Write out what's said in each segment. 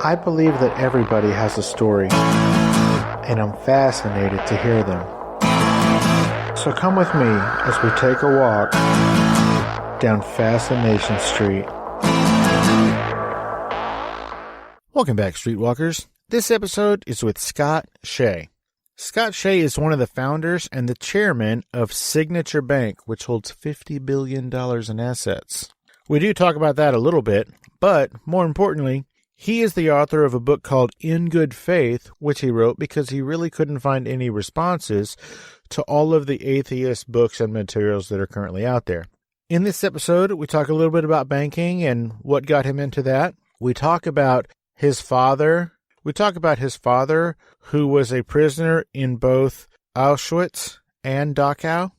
I believe that everybody has a story, and I'm fascinated to hear them. So come with me as we take a walk down Fascination Street. Welcome back, Streetwalkers. This episode is with Scott Shay. Scott Shay is one of the founders and the chairman of Signature Bank, which holds $50 billion in assets. We do talk about that a little bit, but more importantly, he is the author of a book called In Good Faith, which he wrote because he really couldn't find any responses to all of the atheist books and materials that are currently out there. In this episode, we talk a little bit about banking and what got him into that. We talk about his father. We talk about his father, who was a prisoner in both Auschwitz and Dachau,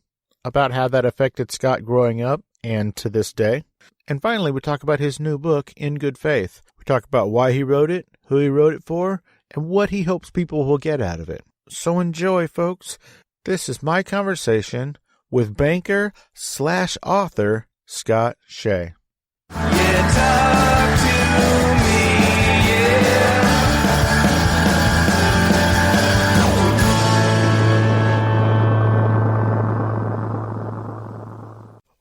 about how that affected Scott growing up and to this day. And finally, we talk about his new book, In Good Faith. We talk about why he wrote it, who he wrote it for, and what he hopes people will get out of it. So enjoy, folks. This is my conversation with banker/author Scott Shay. Yeah, talk to me, yeah.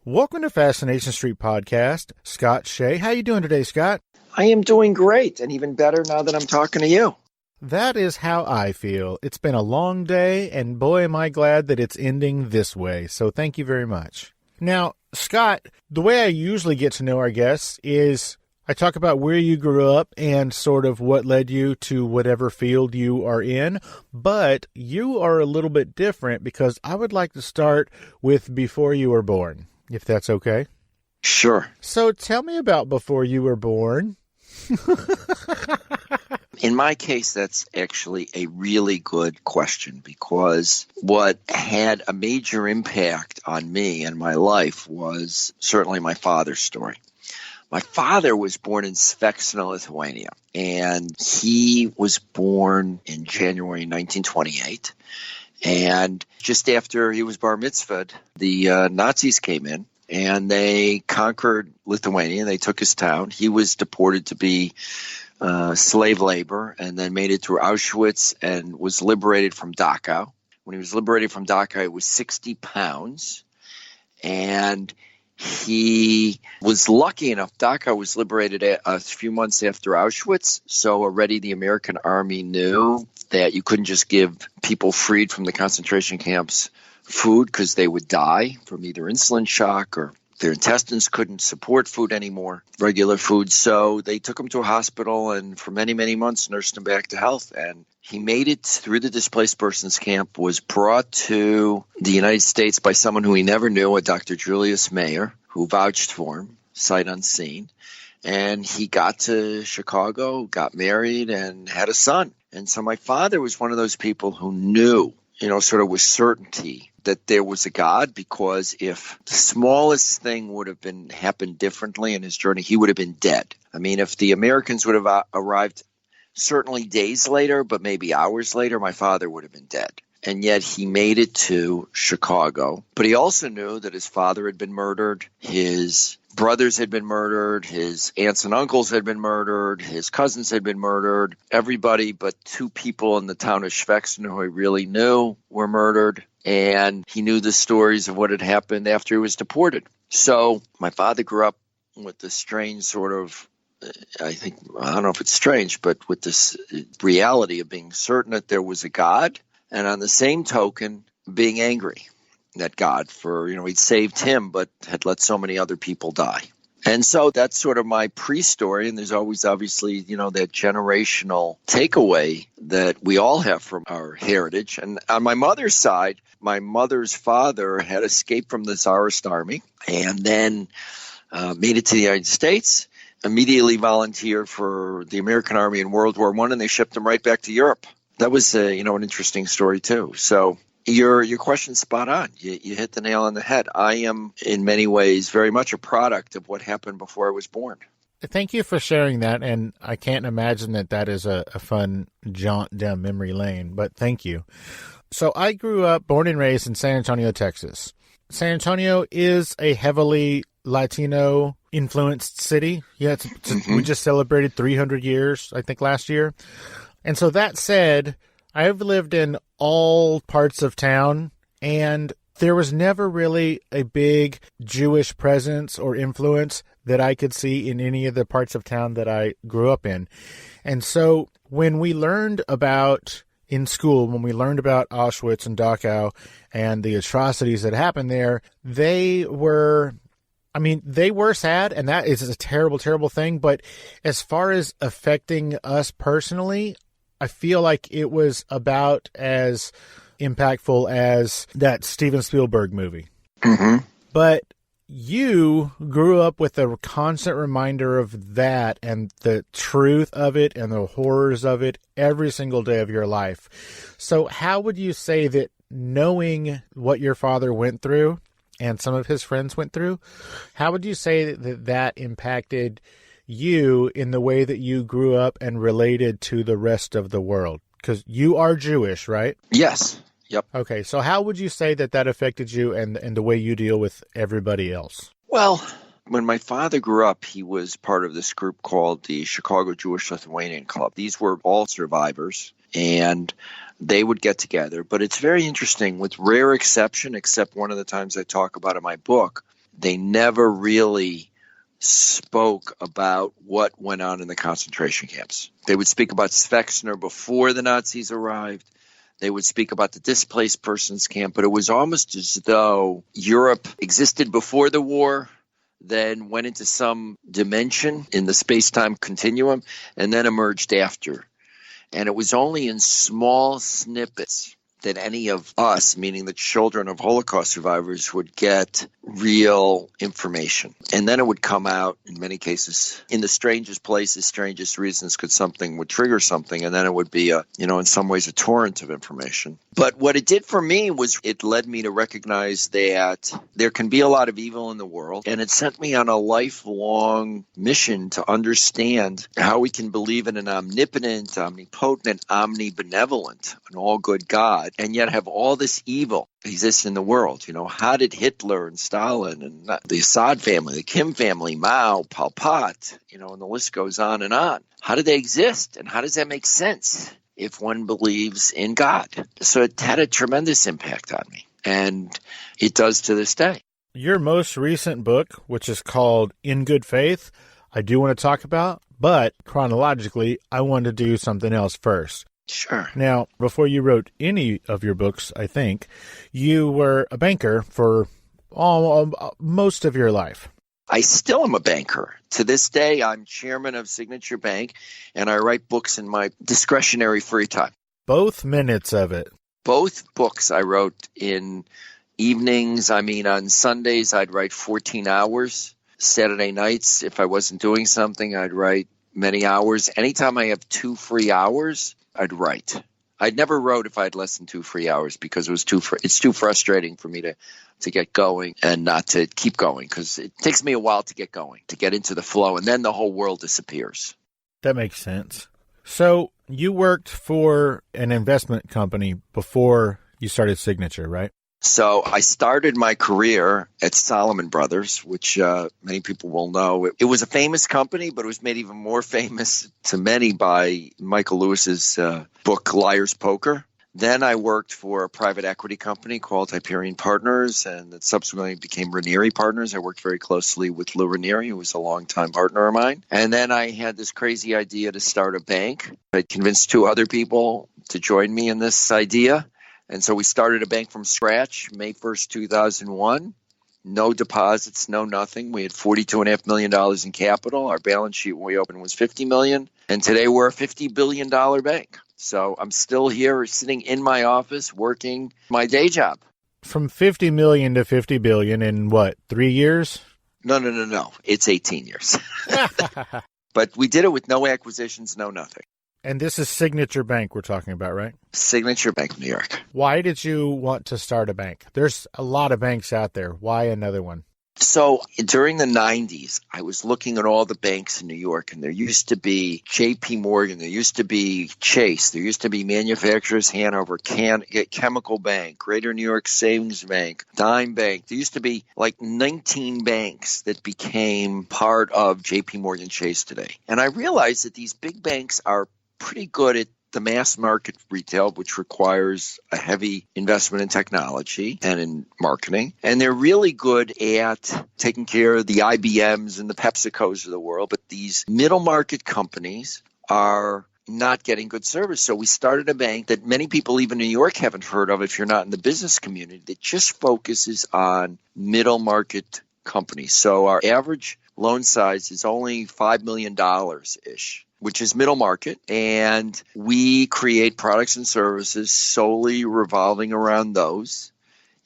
Welcome to Fascination Street Podcast. Scott Shay. How you doing today, Scott? I am doing great, and even better now that I'm talking to you. That is how I feel. It's been a long day, and boy, am I glad that it's ending this way. So thank you very much. Now, Scott, the way I usually get to know our guests is I talk about where you grew up and sort of what led you to whatever field you are in, but you are a little bit different because I would like to start with before you were born, if that's okay. Sure. So tell me about before you were born. In my case, that's actually a really good question, because what had a major impact on me and my life was certainly my father's story. My father was born in Fascination, Lithuania, and he was born in January 1928. And just after he was bar mitzvahed, the Nazis came in and they conquered Lithuania. They took his town. He was deported to be slave labor, and then made it through Auschwitz and was liberated from Dachau. When he was liberated from Dachau, it was 60 pounds. And he was lucky enough. Dachau was liberated a few months after Auschwitz. So already the American army knew that you couldn't just give people freed from the concentration camps food, because they would die from either insulin shock or their intestines couldn't support food anymore, regular food. So they took him to a hospital and for many, many months nursed him back to health. And he made it through the displaced persons camp, was brought to the United States by someone who he never knew, a Dr. Julius Mayer, who vouched for him, sight unseen. And he got to Chicago, got married, and had a son. And so my father was one of those people who knew, sort of with certainty, that there was a God, because if the smallest thing would have happened differently in his journey, he would have been dead. I mean, if the Americans would have arrived certainly days later, but maybe hours later, my father would have been dead. And yet he made it to Chicago. But he also knew that his father had been murdered, his brothers had been murdered, his aunts and uncles had been murdered, his cousins had been murdered. Everybody but two people in the town of Schwexen who he really knew were murdered. And he knew the stories of what had happened after he was deported. So my father grew up with this strange sort of, I don't know if it's strange, but with this reality of being certain that there was a God, and on the same token, being angry at God for, he'd saved him, but had let so many other people die. And so that's sort of my pre-story. And there's always, obviously, that generational takeaway that we all have from our heritage. And on my mother's side, my mother's father had escaped from the Tsarist army and then made it to the United States, immediately volunteered for the American army in World War I, and they shipped him right back to Europe. That was, an interesting story, too. So your question's spot on. You hit the nail on the head. I am, in many ways, very much a product of what happened before I was born. Thank you for sharing that, and I can't imagine that is a fun jaunt down memory lane, but thank you. So I grew up, born and raised in San Antonio, Texas. San Antonio is a heavily Latino influenced city. Yeah, we just celebrated 300 years, I think, last year. And so that said, I've lived in all parts of town, and there was never really a big Jewish presence or influence that I could see in any of the parts of town that I grew up in. And so when we learned about, in school, when we learned about Auschwitz and Dachau and the atrocities that happened there, they were sad, and that is a terrible, terrible thing. But as far as affecting us personally, I feel like it was about as impactful as that Steven Spielberg movie. Mm-hmm. But you grew up with a constant reminder of that and the truth of it and the horrors of it every single day of your life. So how would you say that, knowing what your father went through and some of his friends went through, how would you say that impacted you in the way that you grew up and related to the rest of the world? Because you are Jewish, right? Yes. Yep. Okay, so how would you say that affected you and the way you deal with everybody else? Well, when my father grew up, he was part of this group called the Chicago Jewish Lithuanian Club. These were all survivors, and they would get together. But it's very interesting, with rare exception, except one of the times I talk about in my book, they never really spoke about what went on in the concentration camps. They would speak about Svexner before the Nazis arrived. They would speak about the displaced persons camp, but it was almost as though Europe existed before the war, then went into some dimension in the space-time continuum, and then emerged after. And it was only in small snippets that any of us, meaning the children of Holocaust survivors, would get real information. And then it would come out, in many cases, in the strangest places, strangest reasons, something would trigger something, and then it would be, in some ways, a torrent of information. But what it did for me was it led me to recognize that there can be a lot of evil in the world, and it sent me on a lifelong mission to understand how we can believe in an omnipotent, omnipotent, omnibenevolent, an all-good God, and yet have all this evil exist in the world. How did Hitler and Stalin and the Assad family, the Kim family, Mao, Pol Pot, and the list goes on and on. How did they exist? And how does that make sense if one believes in God? So it had a tremendous impact on me, and it does to this day. Your most recent book, which is called In Good Faith, I do want to talk about, but chronologically, I want to do something else first. Sure. Now, before you wrote any of your books, I think, you were a banker for most of your life. I still am a banker. To this day, I'm chairman of Signature Bank, and I write books in my discretionary free time. Both minutes of it. Both books I wrote in evenings. On Sundays, I'd write 14 hours. Saturday nights, if I wasn't doing something, I'd write many hours. Anytime I have 2 free hours, I'd write. I'd never wrote if I had less than 2 free hours because it's too frustrating for me to get going and not to keep going, because it takes me a while to get going, to get into the flow, and then the whole world disappears. That makes sense. So you worked for an investment company before you started Signature, right? So I started my career at Salomon Brothers, which many people will know. It was a famous company, but it was made even more famous to many by Michael Lewis's book, Liar's Poker. Then I worked for a private equity company called Hyperion Partners, and it subsequently became Ranieri Partners. I worked very closely with Lou Ranieri, who was a longtime partner of mine. And then I had this crazy idea to start a bank. I convinced 2 other people to join me in this idea. And so we started a bank from scratch, May 1st, 2001. No deposits, no nothing. We had $42.5 million in capital. Our balance sheet when we opened was $50 million. And today we're a $50 billion bank. So I'm still here sitting in my office working my day job. From $50 million to $50 billion in what, 3 years? No. It's 18 years. But we did it with no acquisitions, no nothing. And this is Signature Bank we're talking about, right? Signature Bank of New York. Why did you want to start a bank? There's a lot of banks out there. Why another one? So during the 90s, I was looking at all the banks in New York, and there used to be J.P. Morgan, there used to be Chase, there used to be Manufacturers Hanover, Chemical Bank, Greater New York Savings Bank, Dime Bank. There used to be like 19 banks that became part of J.P. Morgan Chase today. And I realized that these big banks are pretty good at the mass market retail, which requires a heavy investment in technology and in marketing. And they're really good at taking care of the IBMs and the PepsiCos of the world. But these middle market companies are not getting good service. So we started a bank that many people, even in New York, haven't heard of if you're not in the business community, that just focuses on middle market companies. So our average loan size is only $5 million-ish. Which is middle market, and we create products and services solely revolving around those.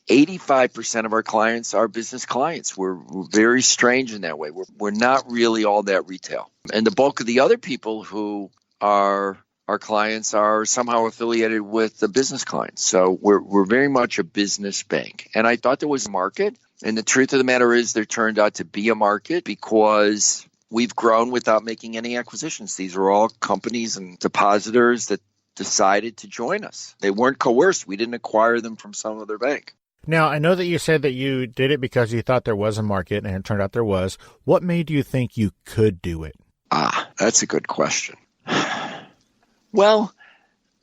85% of our clients are business clients. We're very strange in that way. We're not really all that retail. And the bulk of the other people who are our clients are somehow affiliated with the business clients. So we're very much a business bank. And I thought there was a market, and the truth of the matter is there turned out to be a market because we've grown without making any acquisitions. These are all companies and depositors that decided to join us. They weren't coerced. We didn't acquire them from some other bank. Now, I know that you said that you did it because you thought there was a market, and it turned out there was. What made you think you could do it? That's a good question. Well,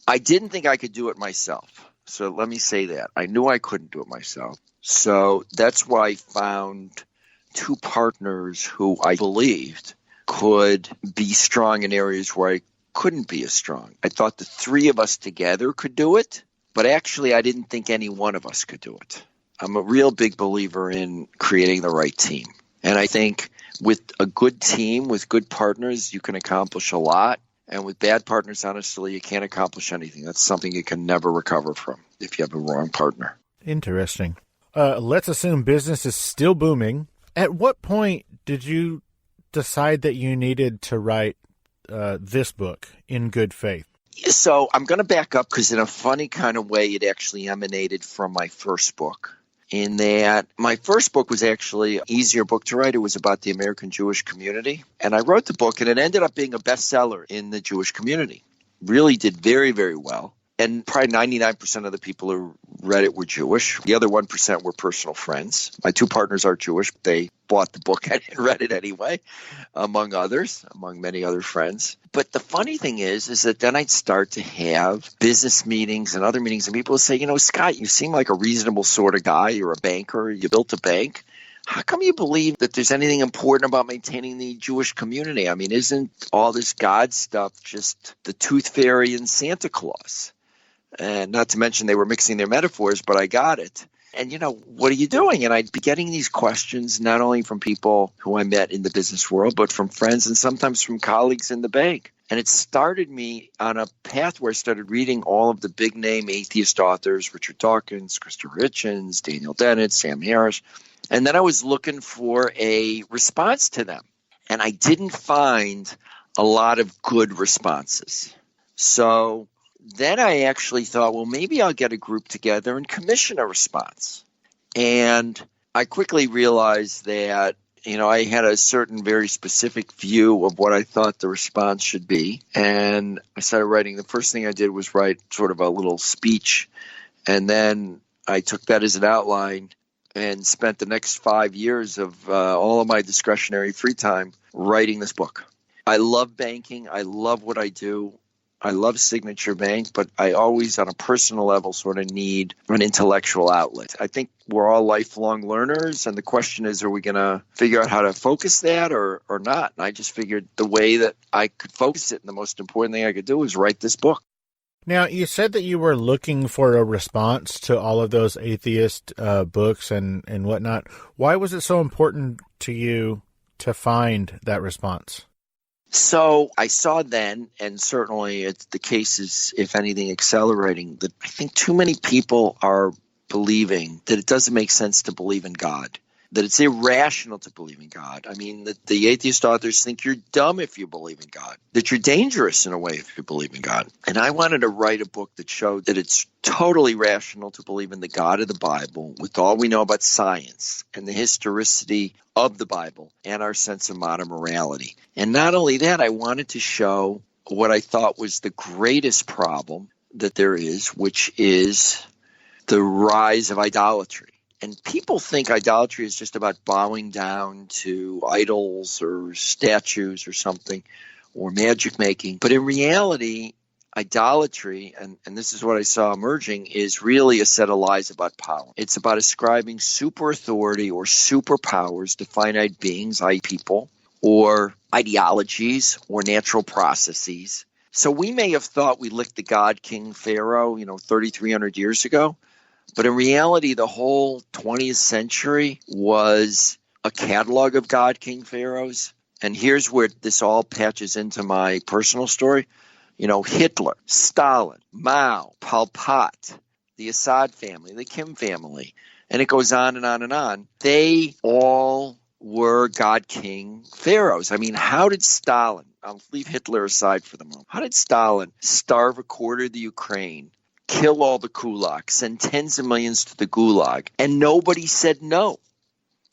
I didn't think I could do it myself. So let me say that. I knew I couldn't do it myself. So that's why I found two partners who I believed could be strong in areas where I couldn't be as strong. I thought the three of us together could do it, but actually I didn't think any one of us could do it. I'm a real big believer in creating the right team. And I think with a good team, with good partners, you can accomplish a lot. And with bad partners, honestly, you can't accomplish anything. That's something you can never recover from if you have a wrong partner. Interesting. Let's assume business is still booming. At what point did you decide that you needed to write this book, In Good Faith? So I'm going to back up because in a funny kind of way, it actually emanated from my first book. In that my first book was actually an easier book to write. It was about the American Jewish community. And I wrote the book, and it ended up being a bestseller in the Jewish community. Really did very, very well. And probably 99% of the people who read it were Jewish. The other 1% were personal friends. My two partners are Jewish. They bought the book and read it anyway, among others, among many other friends. But the funny thing is that then I'd start to have business meetings and other meetings, and people would say, Scott, you seem like a reasonable sort of guy. You're a banker. You built a bank. How come you believe that there's anything important about maintaining the Jewish community? I mean, isn't all this God stuff just the tooth fairy and Santa Claus? And not to mention they were mixing their metaphors, but I got it. And, what are you doing? And I'd be getting these questions not only from people who I met in the business world, but from friends and sometimes from colleagues in the bank. And it started me on a path where I started reading all of the big name atheist authors, Richard Dawkins, Christopher Hitchens, Daniel Dennett, Sam Harris. And then I was looking for a response to them. And I didn't find a lot of good responses. So then I actually thought, well, maybe I'll get a group together and commission a response. And I quickly realized that, I had a certain very specific view of what I thought the response should be. And I started writing. The first thing I did was write sort of a little speech. And then I took that as an outline and spent the next 5 years of all of my discretionary free time writing this book. I love banking. I love what I do. I love Signature Bank, but I always, on a personal level, sort of need an intellectual outlet. I think we're all lifelong learners, and the question is, are we going to figure out how to focus that or not? And I just figured the way that I could focus it, and the most important thing I could do is write this book. Now, you said that you were looking for a response to all of those atheist books and whatnot. Why was it so important to you to find that response? So I saw then, and certainly the case is, if anything, accelerating, that I think too many people are believing that it doesn't make sense to believe in God. that it's irrational to believe in God. I mean, that the atheist authors think you're dumb if you believe in God, that you're dangerous in a way if you believe in God. And I wanted to write a book that showed that it's totally rational to believe in the God of the Bible with all we know about science and the historicity of the Bible and our sense of modern morality. And not only that, I wanted to show what I thought was the greatest problem that there is, which is the rise of idolatry. And people think idolatry is just about bowing down to idols or statues or something, or magic making. But in reality, idolatry, and this is what I saw emerging, is really a set of lies about power. It's about ascribing super authority or superpowers to finite beings, i.e. people, or ideologies or natural processes. So we may have thought we licked the god king Pharaoh, 3,300 years ago. But in reality, the whole 20th century was a catalog of God King Pharaohs. And here's where this all patches into my personal story. Hitler, Stalin, Mao, Pol Pot, the Assad family, the Kim family, and it goes on and on and on. They all were God King Pharaohs. I mean, how did Stalin, I'll leave Hitler aside for the moment, how did Stalin starve a quarter of the Ukraine, kill all the kulaks, send tens of millions to the gulag, and nobody said no?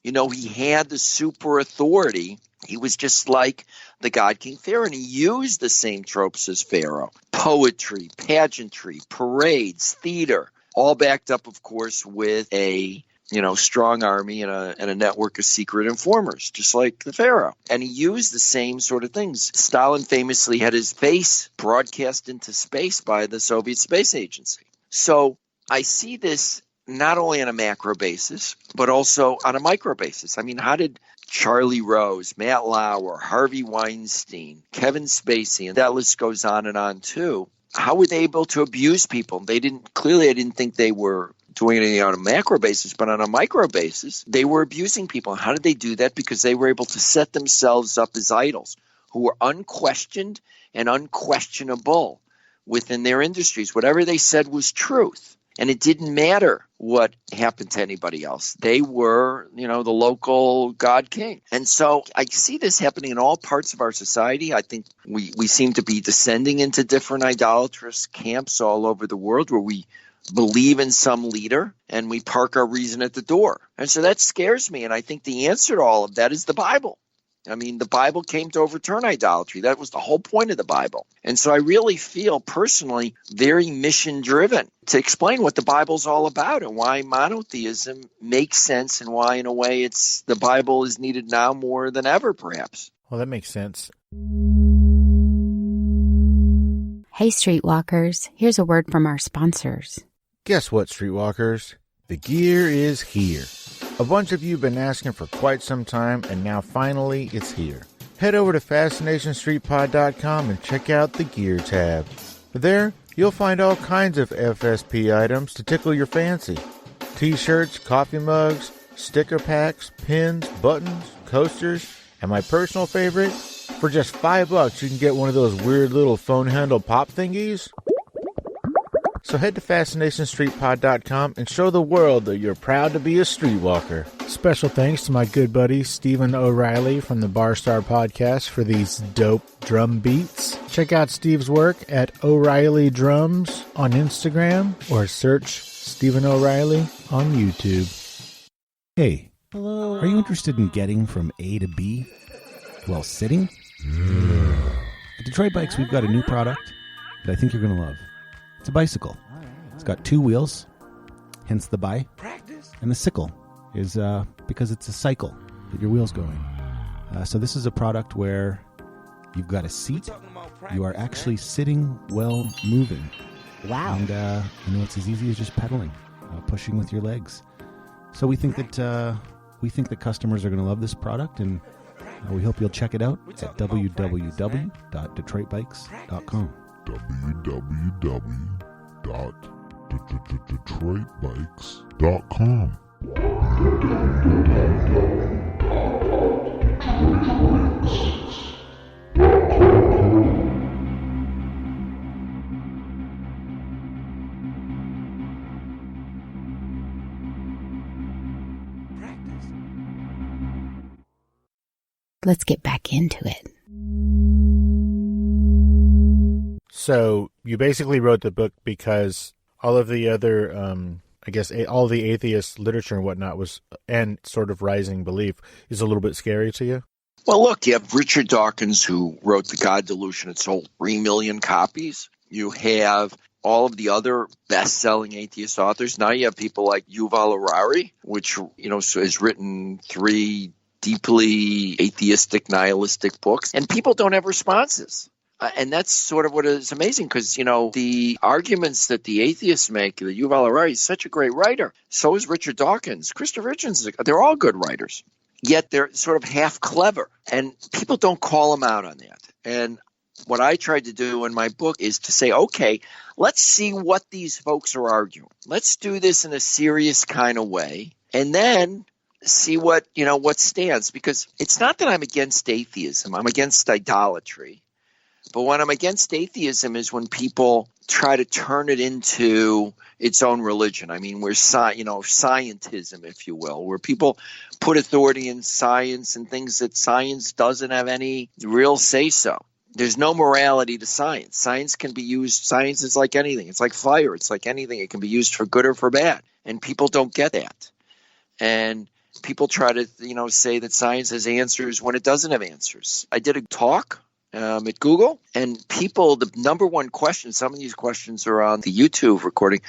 He had the super authority. He was just like the God King Pharaoh, and he used the same tropes as Pharaoh. Poetry, pageantry, parades, theater, all backed up, of course, with a strong army and a network of secret informers, just like the Pharaoh. And he used the same sort of things. Stalin famously had his face broadcast into space by the Soviet Space Agency. So I see this not only on a macro basis, but also on a micro basis. I mean, how did Charlie Rose, Matt Lauer, Harvey Weinstein, Kevin Spacey, and that list goes on and on too, how were they able to abuse people? I didn't think they were doing anything on a macro basis, but on a micro basis, they were abusing people. How did they do that? Because they were able to set themselves up as idols who were unquestioned and unquestionable within their industries. Whatever they said was truth. And it didn't matter what happened to anybody else. They were, the local God King. And so I see this happening in all parts of our society. I think we seem to be descending into different idolatrous camps all over the world where we believe in some leader and we park our reason at the door. And so that scares me. And I think the answer to all of that is the Bible. I mean, the Bible came to overturn idolatry. That was the whole point of the Bible. And so I really feel personally very mission driven to explain what the Bible's all about and why monotheism makes sense and why, in a way, the Bible is needed now more than ever, perhaps. Well, that makes sense. Hey, Streetwalkers, here's a word from our sponsors. Guess what, Streetwalkers? The gear is here. A bunch of you have been asking for quite some time, and now finally it's here. Head over to FascinationStreetPod.com and check out the gear tab. There, you'll find all kinds of FSP items to tickle your fancy. T-shirts, coffee mugs, sticker packs, pins, buttons, coasters, and my personal favorite, for just $5 you can get one of those weird little phone handle pop thingies. So head to FascinationStreetPod.com and show the world that you're proud to be a streetwalker. Special thanks to my good buddy Stephen O'Reilly from the Bar Star Podcast for these dope drum beats. Check out Steve's work at O'Reilly Drums on Instagram or search Stephen O'Reilly on YouTube. Hey, are you interested in getting from A to B while sitting? At Detroit Bikes, we've got a new product that I think you're going to love. It's a bicycle. It's got 2 wheels, hence the bi. And the sickle is because it's a cycle that your wheel's going. So this is a product where you've got a seat. You are actually sitting while moving. Wow. And it's as easy as just pedaling, pushing with your legs. So we think that customers are going to love this product, and we hope you'll check it out at www.detroitbikes.com. www.detroitbikes.com. Let's get back into it. So you basically wrote the book because all of the other, all the atheist literature and whatnot and sort of rising belief is a little bit scary to you? Well, look, you have Richard Dawkins, who wrote The God Delusion. It sold 3 million copies. You have all of the other best-selling atheist authors. Now you have people like Yuval Harari, which, has written 3 deeply atheistic, nihilistic books. And people don't have responses. And that's sort of what is amazing because, the arguments that the atheists make, that Yuval Harari is such a great writer. So is Richard Dawkins. Christopher Hitchens, they're all good writers. Yet they're sort of half clever. And people don't call them out on that. And what I tried to do in my book is to say, okay, let's see what these folks are arguing. Let's do this in a serious kind of way. And then see what stands. Because it's not that I'm against atheism. I'm against idolatry. But when I'm against atheism is when people try to turn it into its own religion. I mean, where scientism, if you will, where people put authority in science and things that science doesn't have any real say-so. There's no morality to science. Science can be used. Science is like anything. It's like fire. It's like anything. It can be used for good or for bad. And people don't get that. And people try to, say that science has answers when it doesn't have answers. I did a talk at Google, and people, the number one question, some of these questions are on the YouTube recording,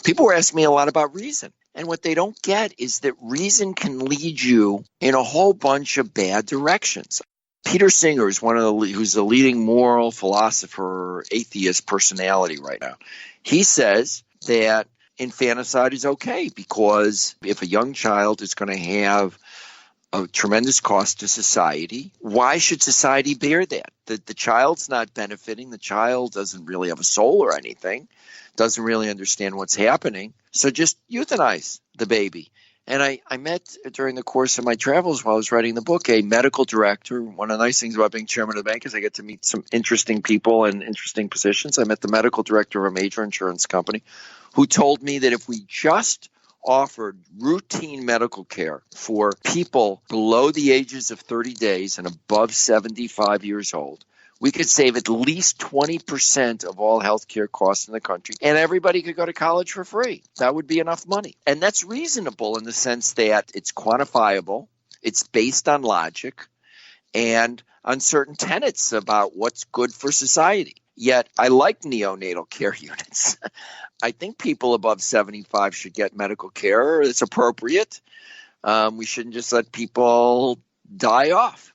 people were asking me a lot about reason. And what they don't get is that reason can lead you in a whole bunch of bad directions. Peter Singer is who's a leading moral philosopher, atheist personality right now. He says that infanticide is okay because if a young child is going to have a tremendous cost to society, why should society bear that? The child's not benefiting. The child doesn't really have a soul or anything, doesn't really understand what's happening. So just euthanize the baby. And I met during the course of my travels while I was writing the book a medical director. One of the nice things about being chairman of the bank is I get to meet some interesting people in interesting positions. I met the medical director of a major insurance company who told me that if we just offered routine medical care for people below the ages of 30 days and above 75 years old, we could save at least 20% of all healthcare costs in the country, and everybody could go to college for free. That would be enough money. And that's reasonable in the sense that it's quantifiable, it's based on logic, and on certain tenets about what's good for society. Yet I like neonatal care units. I think people above 75 should get medical care. It's appropriate. We shouldn't just let people die off.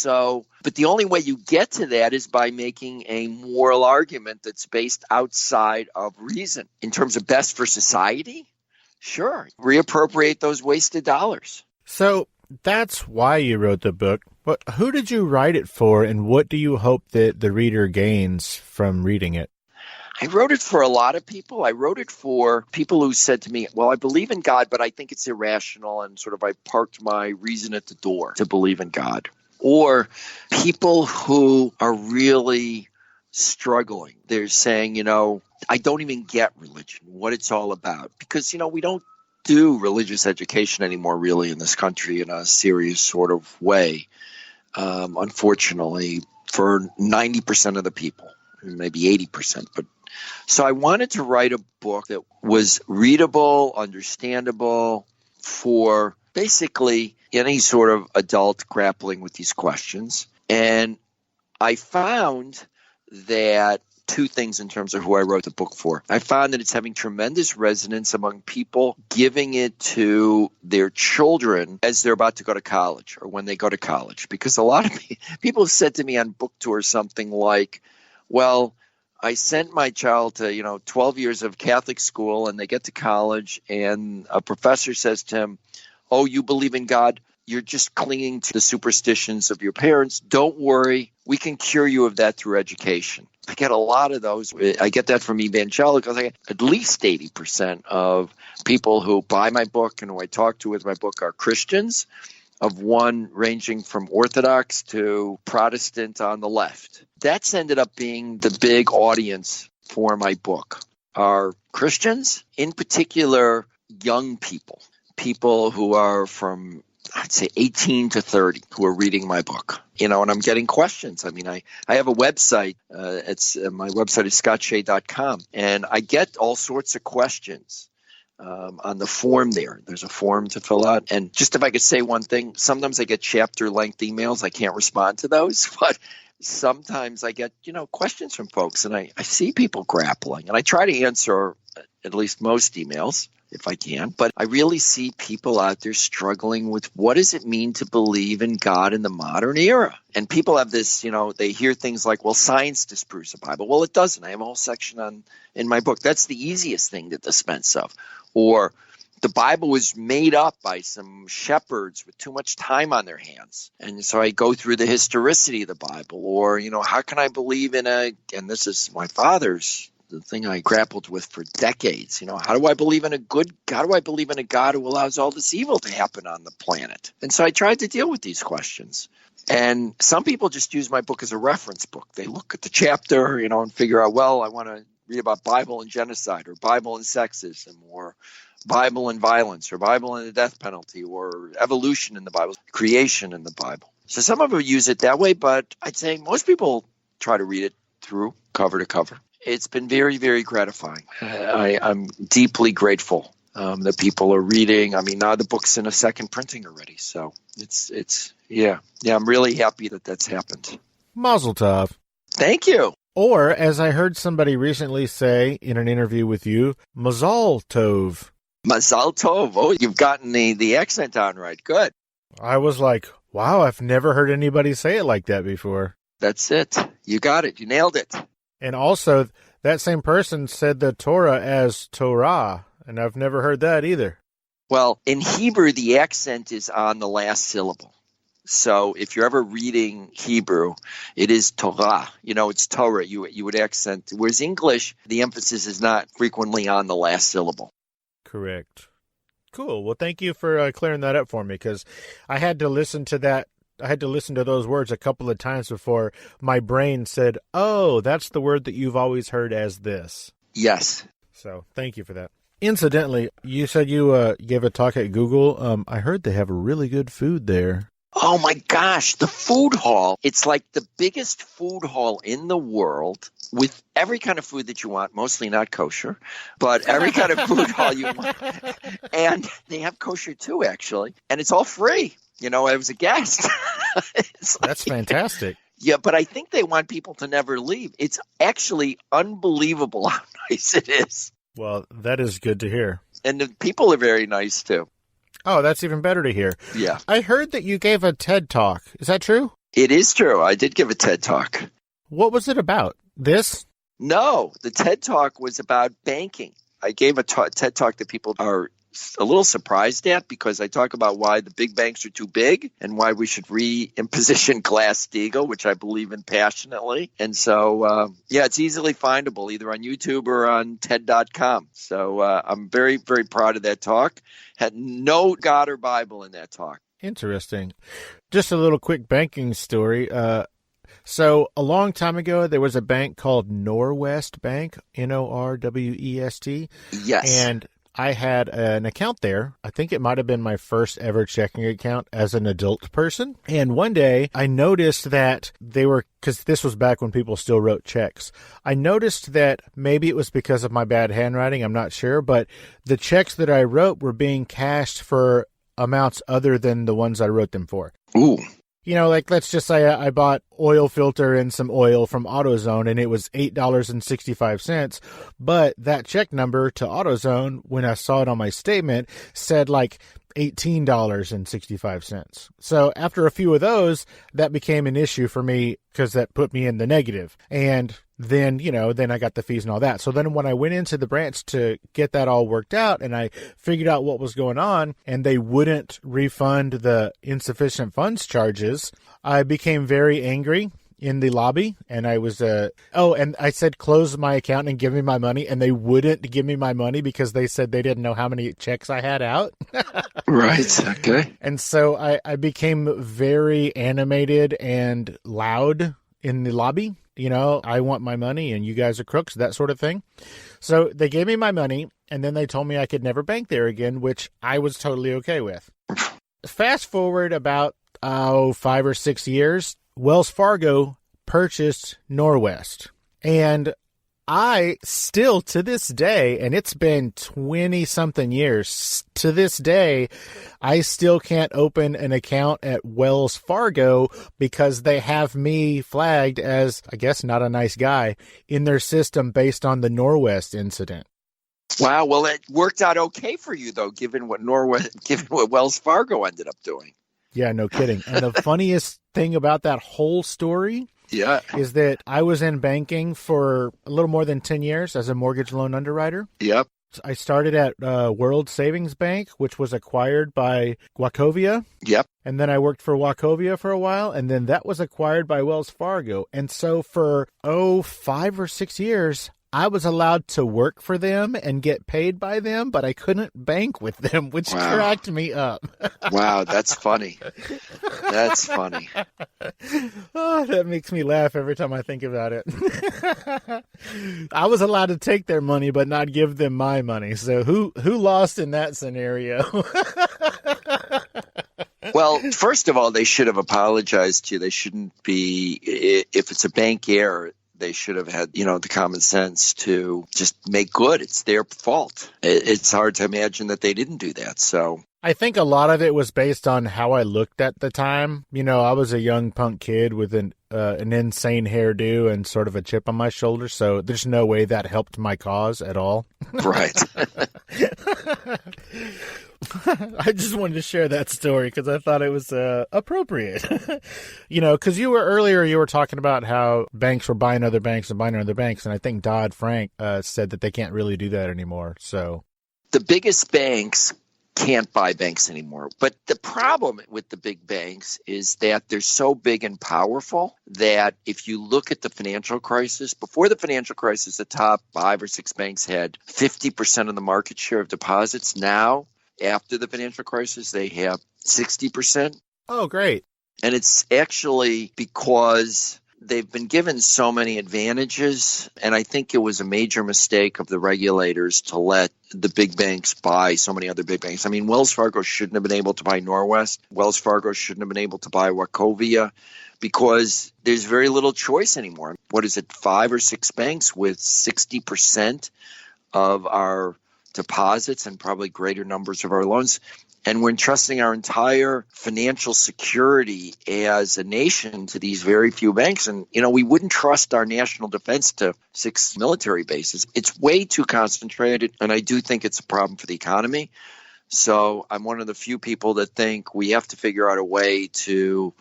But the only way you get to that is by making a moral argument that's based outside of reason. In terms of best for society, sure, reappropriate those wasted dollars. So that's why you wrote the book. But who did you write it for, and what do you hope that the reader gains from reading it? I wrote it for a lot of people. I wrote it for people who said to me, well, I believe in God, but I think it's irrational, and sort of I parked my reason at the door to believe in God. Or people who are really struggling. They're saying, I don't even get religion, what it's all about. Because, we don't do religious education anymore really in this country in a serious sort of way, unfortunately, for 90% of the people, maybe 80%. But so I wanted to write a book that was readable, understandable for basically any sort of adult grappling with these questions. And I found that two things in terms of who I wrote the book for. I found that it's having tremendous resonance among people giving it to their children as they're about to go to college or when they go to college. Because a lot of people have said to me on book tour something like, well, I sent my child to, 12 years of Catholic school, and they get to college, and a professor says to him, oh, you believe in God? You're just clinging to the superstitions of your parents. Don't worry. We can cure you of that through education. I get a lot of those. I get that from evangelicals. I get at least 80% of people who buy my book and who I talk to with my book are Christians, of one ranging from Orthodox to Protestant on the left. That's ended up being the big audience for my book, are Christians, in particular young people who are from I'd say 18 to 30 who are reading my book, and I'm getting questions. I mean, I have a website. My website is scottshay.com, and I get all sorts of questions on the form there. There's a form to fill out. And just if I could say one thing, sometimes I get chapter length emails. I can't respond to those, but sometimes I get, questions from folks, and I see people grappling, and I try to answer at least most emails if I can. But I really see people out there struggling with what does it mean to believe in God in the modern era? And people have this, they hear things like, well, science disproves the Bible. Well, it doesn't. I have a whole section in my book. That's the easiest thing to dispense of. Or the Bible was made up by some shepherds with too much time on their hands. And so I go through the historicity of the Bible. Or, how can I believe in and this is my father's, the thing I grappled with for decades. How do I believe in a God who allows all this evil to happen on the planet? And so I tried to deal with these questions. And some people just use my book as a reference book. They look at the chapter, and figure out, well, I want to read about Bible and genocide, or Bible and sexism, or Bible and violence, or Bible and the death penalty, or evolution in the Bible, creation in the Bible. So some of them use it that way, but I'd say most people try to read it through cover to cover. It's been very, very gratifying. I'm deeply grateful that people are reading. I mean, now the book's in a second printing already. So yeah, I'm really happy that that's happened. Mazel tov. Thank you. Or, as I heard somebody recently say in an interview with you, Mazal Tov. Mazal Tov. Oh, you've gotten the accent down right. Good. I was like, wow, I've never heard anybody say it like that before. That's it. You got it. You nailed it. And also, that same person said the Torah as Torah, and I've never heard that either. Well, in Hebrew, the accent is on the last syllable. So if you're ever reading Hebrew, it is Torah. It's Torah. You would accent. Whereas English, the emphasis is not frequently on the last syllable. Correct. Cool. Well, thank you for clearing that up for me, because I had to listen to that. I had to listen to those words a couple of times before my brain said, oh, that's the word that you've always heard as this. Yes. So thank you for that. Incidentally, you said you gave a talk at Google. I heard they have really good food there. Oh, my gosh. The food hall. It's like the biggest food hall in the world with every kind of food that you want, mostly not kosher, but every kind of food hall you want. And they have kosher too, actually. And it's all free. I was a guest. That's fantastic. Yeah, but I think they want people to never leave. It's actually unbelievable how nice it is. Well, that is good to hear. And the people are very nice, too. Oh, that's even better to hear. Yeah. I heard that you gave a TED Talk. Is that true? It is true. I did give a TED Talk. What was it about? This? No, the TED Talk was about banking. I gave a TED Talk that people are a little surprised at, because I talk about why the big banks are too big and why we should re-imposition Glass-Steagall, which I believe in passionately. And so, it's easily findable either on YouTube or on TED.com. So I'm very, very proud of that talk. Had no God or Bible in that talk. Interesting. Just a little quick banking story. So a long time ago, there was a bank called Norwest Bank, Norwest. Yes. And I had an account there. I think it might have been my first ever checking account as an adult person. And one day I noticed that because this was back when people still wrote checks. I noticed that maybe it was because of my bad handwriting, I'm not sure, but the checks that I wrote were being cashed for amounts other than the ones I wrote them for. Ooh. Let's just say I bought oil filter and some oil from AutoZone, and it was $8.65. But that check number to AutoZone, when I saw it on my statement, said $18.65. So after a few of those, that became an issue for me because that put me in the negative. And then, then I got the fees and all that. So then when I went into the branch to get that all worked out and I figured out what was going on and they wouldn't refund the insufficient funds charges, I became very angry in the lobby, and I was, and I said, close my account and give me my money, and they wouldn't give me my money because they said they didn't know how many checks I had out. Right, okay. And so I became very animated and loud in the lobby. I want my money and you guys are crooks, that sort of thing. So they gave me my money, and then they told me I could never bank there again, which I was totally okay with. fast forward about 5 or 6 years, Wells Fargo purchased Norwest. And I still, to this day, and it's been 20-something years, to this day, I still can't open an account at Wells Fargo because they have me flagged as, I guess, not a nice guy in their system based on the Norwest incident. Wow. Well, it worked out okay for you, though, given what Wells Fargo ended up doing. Yeah, no kidding. And the funniest thing about that whole story is that I was in banking for a little more than 10 years as a mortgage loan underwriter. Yep. I started at World Savings Bank, which was acquired by Wachovia. Yep. And then I worked for Wachovia for a while, and then that was acquired by Wells Fargo. And so for, 5 or 6 years, I was allowed to work for them and get paid by them, but I couldn't bank with them, which cracked me up. Wow, that's funny. That's funny. Oh, that makes me laugh every time I think about it. I was allowed to take their money, but not give them my money. So who lost in that scenario? Well, first of all, they should have apologized to you. They shouldn't be, if it's a bank error, they should have had, the common sense to just make good. It's their fault. It's hard to imagine that they didn't do that. So I think a lot of it was based on how I looked at the time. I was a young punk kid with an insane hairdo and sort of a chip on my shoulder. So there's no way that helped my cause at all. Right. I just wanted to share that story because I thought it was appropriate. Because you were talking about how banks were buying other banks and buying other banks. And I think Dodd-Frank said that they can't really do that anymore. So the biggest banks can't buy banks anymore. But the problem with the big banks is that they're so big and powerful that if you look at the financial crisis, before the financial crisis, the top 5 or 6 banks had 50% of the market share of deposits. Now, after the financial crisis, they have 60%. Oh, great. And it's actually because they've been given so many advantages. And I think it was a major mistake of the regulators to let the big banks buy so many other big banks. I mean, Wells Fargo shouldn't have been able to buy Norwest. Wells Fargo shouldn't have been able to buy Wachovia because there's very little choice anymore. What is it, 5 or 6 banks with 60% of our deposits and probably greater numbers of our loans. And we're entrusting our entire financial security as a nation to these very few banks. And, we wouldn't trust our national defense to 6 military bases. It's way too concentrated. And I do think it's a problem for the economy. So I'm one of the few people that think we have to figure out a way to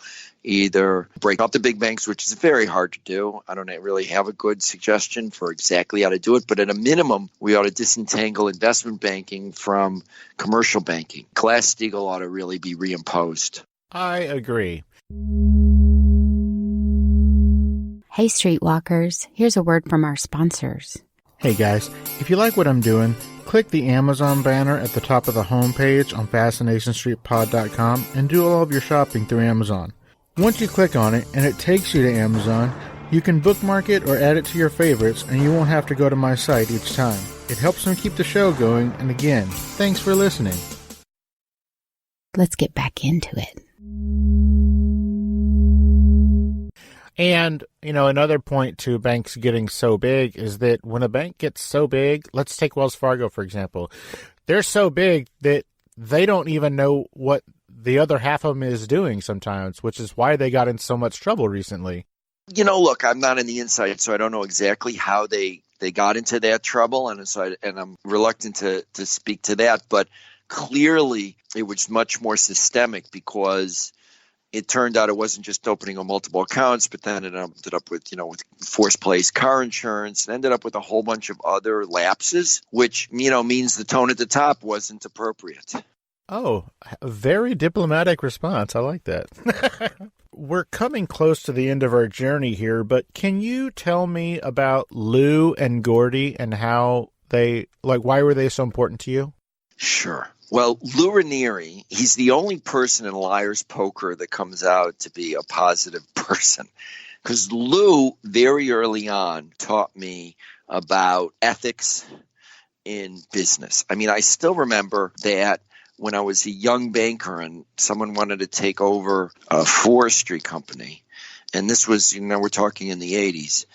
either break up the big banks, which is very hard to do. I don't really have a good suggestion for exactly how to do it, but at a minimum, we ought to disentangle investment banking from commercial banking. Glass-Steagall ought to really be reimposed. I agree. Hey, Streetwalkers, here's a word from our sponsors. Hey guys, if you like what I'm doing, click the Amazon banner at the top of the homepage on FascinationStreetPod.com and do all of your shopping through Amazon. Once you click on it and it takes you to Amazon, you can bookmark it or add it to your favorites and you won't have to go to my site each time. It helps me keep the show going, and again, thanks for listening. Let's get back into it. And, another point to banks getting so big is that when a bank gets so big, let's take Wells Fargo, for example. They're so big that they don't even know what the other half of them is doing sometimes, which is why they got in so much trouble recently. Look, I'm not in the inside, so I don't know exactly how they got into that trouble, and I'm reluctant to speak to that. But clearly, it was much more systemic because it turned out it wasn't just opening on multiple accounts, but then it ended up with, with forced place car insurance, and ended up with a whole bunch of other lapses, which, means the tone at the top wasn't appropriate. Oh, a very diplomatic response. I like that. We're coming close to the end of our journey here, but can you tell me about Lou and Gordy and how why were they so important to you? Sure. Well, Lou Ranieri, he's the only person in Liar's Poker that comes out to be a positive person. Because Lou, very early on, taught me about ethics in business. I mean, I still remember that when I was a young banker and someone wanted to take over a forestry company. And this was, we're talking in the 80s.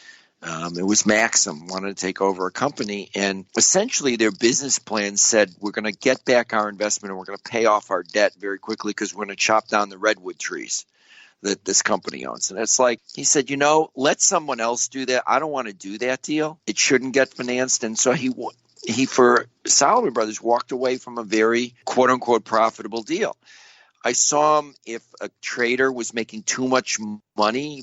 It was Maxim wanted to take over a company, and essentially their business plan said, we're going to get back our investment and we're going to pay off our debt very quickly because we're going to chop down the redwood trees that this company owns. And it's like, he said, let someone else do that. I don't want to do that deal. It shouldn't get financed. And so he for Salomon Brothers, walked away from a very quote unquote profitable deal. I saw him if a trader was making too much money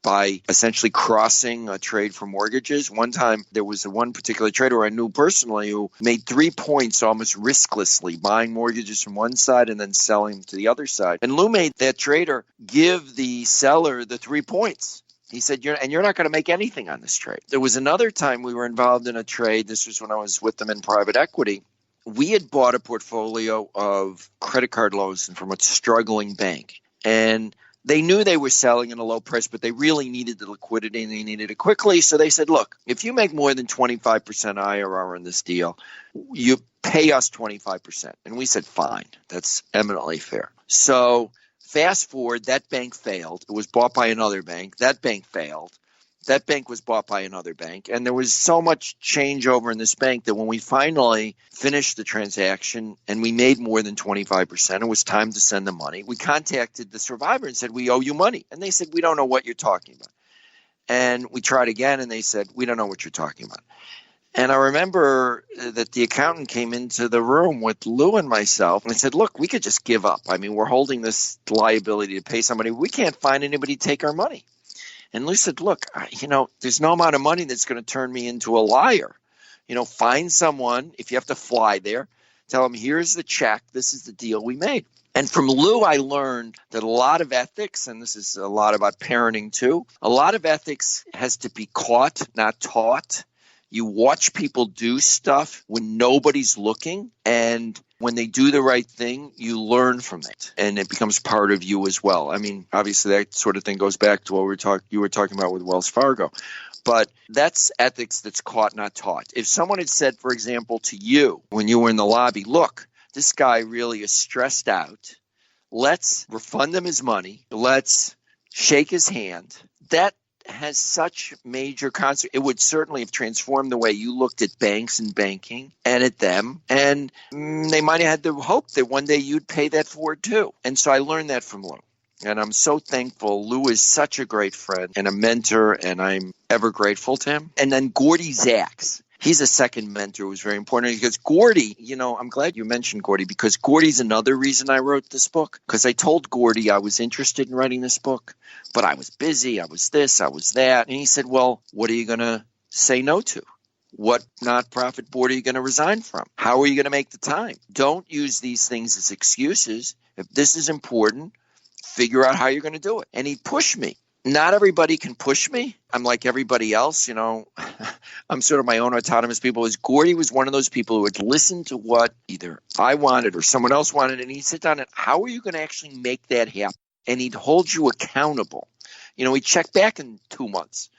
by essentially crossing a trade for mortgages. One time, there was one particular trader I knew personally who made 3 points almost risklessly, buying mortgages from one side and then selling them to the other side. And Lou made that trader give the seller the 3 points. He said, you're not going to make anything on this trade. There was another time we were involved in a trade. This was when I was with them in private equity. We had bought a portfolio of credit card loans from a struggling bank. And they knew they were selling at a low price, but they really needed the liquidity and they needed it quickly. So they said, look, if you make more than 25% IRR in this deal, you pay us 25%. And we said, fine, that's eminently fair. So fast forward, that bank failed. It was bought by another bank. That bank failed. That bank was bought by another bank. And there was so much changeover in this bank that when we finally finished the transaction and we made more than 25%, it was time to send the money. We contacted the survivor and said, we owe you money. And they said, we don't know what you're talking about. And we tried again and they said, we don't know what you're talking about. And I remember that the accountant came into the room with Lou and myself and said, look, we could just give up. I mean, we're holding this liability to pay somebody. We can't find anybody to take our money. And Lou said, look, there's no amount of money that's going to turn me into a liar. Find someone, if you have to fly there, tell them, here's the check. This is the deal we made. And from Lou, I learned that a lot of ethics, and this is a lot about parenting too, a lot of ethics has to be caught, not taught. You watch people do stuff when nobody's looking, and when they do the right thing, you learn from it, and it becomes part of you as well. I mean, obviously, that sort of thing goes back to what you were talking about with Wells Fargo. But that's ethics that's caught, not taught. If someone had said, for example, to you when you were in the lobby, look, this guy really is stressed out. Let's refund him his money. Let's shake his hand. That has such major consequences. It would certainly have transformed the way you looked at banks and banking and at them. And they might have had the hope that one day you'd pay that forward too. And so I learned that from Lou. And I'm so thankful. Lou is such a great friend and a mentor, and I'm ever grateful to him. And then Gordy Zacks. He's a second mentor who was very important because Gordy, I'm glad you mentioned Gordy because Gordy's another reason I wrote this book. Because I told Gordy I was interested in writing this book, but I was busy. I was this, I was that. And he said, well, what are you going to say no to? What nonprofit board are you going to resign from? How are you going to make the time? Don't use these things as excuses. If this is important, figure out how you're going to do it. And he pushed me. Not everybody can push me. I'm like everybody else, I'm sort of my own autonomous people. Gordy was one of those people who would listen to what either I wanted or someone else wanted, and he'd sit down and, how are you going to actually make that happen? And he'd hold you accountable. He'd check back in 2 months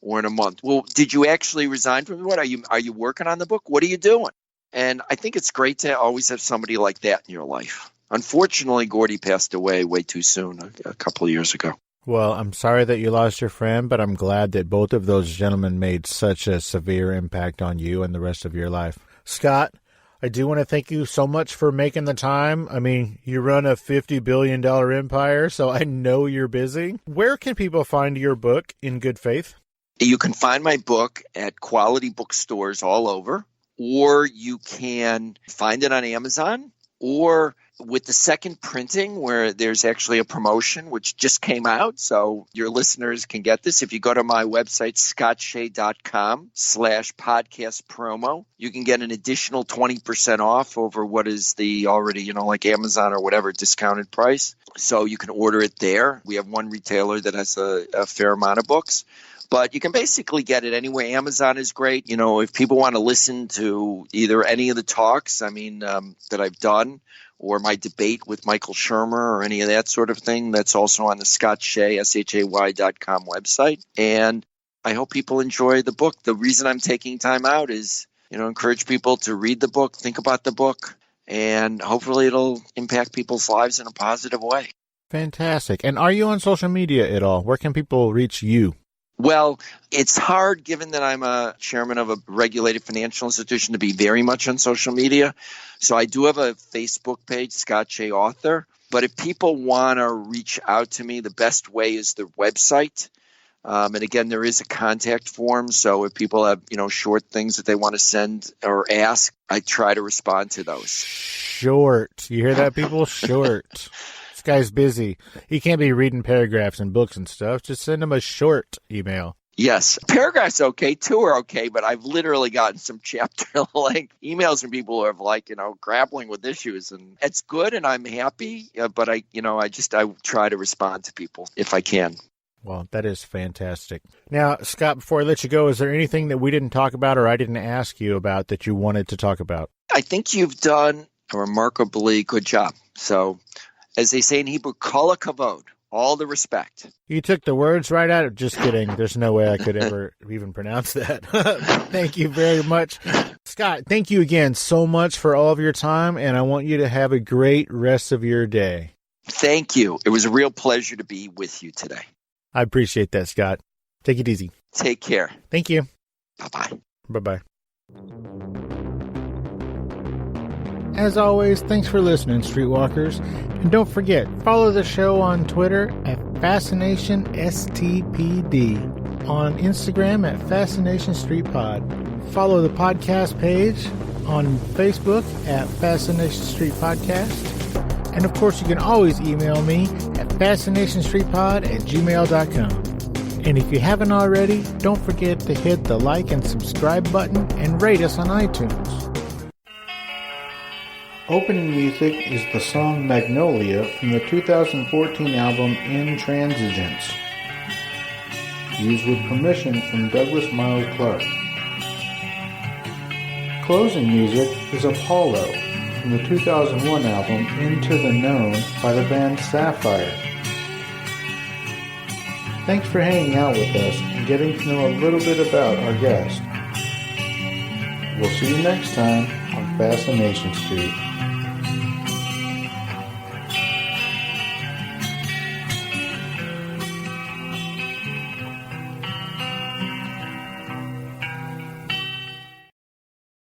or in a month. Well, did you actually resign from what? Are you working on the book? What are you doing? And I think it's great to always have somebody like that in your life. Unfortunately, Gordy passed away way too soon a couple of years ago. Well, I'm sorry that you lost your friend, but I'm glad that both of those gentlemen made such a severe impact on you and the rest of your life. Scott, I do want to thank you so much for making the time. I mean, you run a $50 billion empire, so I know you're busy. Where can people find your book, In Good Faith? You can find my book at quality bookstores all over, or you can find it on Amazon, or with the second printing where there's actually a promotion which just came out, so your listeners can get this. If you go to my website, scottshay.com/podcast promo, you can get an additional 20% off over what is the already, like Amazon or whatever discounted price. So you can order it there. We have one retailer that has a fair amount of books. But you can basically get it anywhere. Amazon is great. If people want to listen to either any of the talks, that I've done, or my debate with Michael Shermer or any of that sort of thing, that's also on the Scott Shay, SHAY.com website. And I hope people enjoy the book. The reason I'm taking time out is, encourage people to read the book, think about the book, and hopefully it'll impact people's lives in a positive way. Fantastic. And are you on social media at all? Where can people reach you? Well, it's hard given that I'm a chairman of a regulated financial institution to be very much on social media. So I do have a Facebook page, Scott Shay Author. But if people want to reach out to me, the best way is the website. And again, there is a contact form. So if people have, short things that they want to send or ask, I try to respond to those. Short. You hear that, people? Short. This guy's busy. He can't be reading paragraphs and books and stuff. Just send him a short email. Yes. Paragraphs okay, two are okay, but I've literally gotten some chapter-length emails from people who are grappling with issues, and it's good, and I'm happy, but I try to respond to people if I can. Well, that is fantastic. Now, Scott, before I let you go, is there anything that we didn't talk about or I didn't ask you about that you wanted to talk about? I think you've done a remarkably good job. So, as they say in Hebrew, kol hakavod, all the respect. You took the words right out of just kidding. There's no way I could ever even pronounce that. Thank you very much. Scott, thank you again so much for all of your time, and I want you to have a great rest of your day. Thank you. It was a real pleasure to be with you today. I appreciate that, Scott. Take it easy. Take care. Thank you. Bye-bye. Bye-bye. As always, thanks for listening, Streetwalkers. And don't forget, follow the show on Twitter at FascinationSTPD, on Instagram at Fascination Street Pod. Follow the podcast page on Facebook at Fascination Street Podcast. And of course, you can always email me at fascinationstreetpod@gmail.com. And if you haven't already, don't forget to hit the like and subscribe button and rate us on iTunes. Opening music is the song Magnolia from the 2014 album Intransigence, used with permission from Douglas Miles Clark. Closing music is Apollo from the 2001 album Into the Known by the band Sapphire. Thanks for hanging out with us and getting to know a little bit about our guest. We'll see you next time on Fascination Street.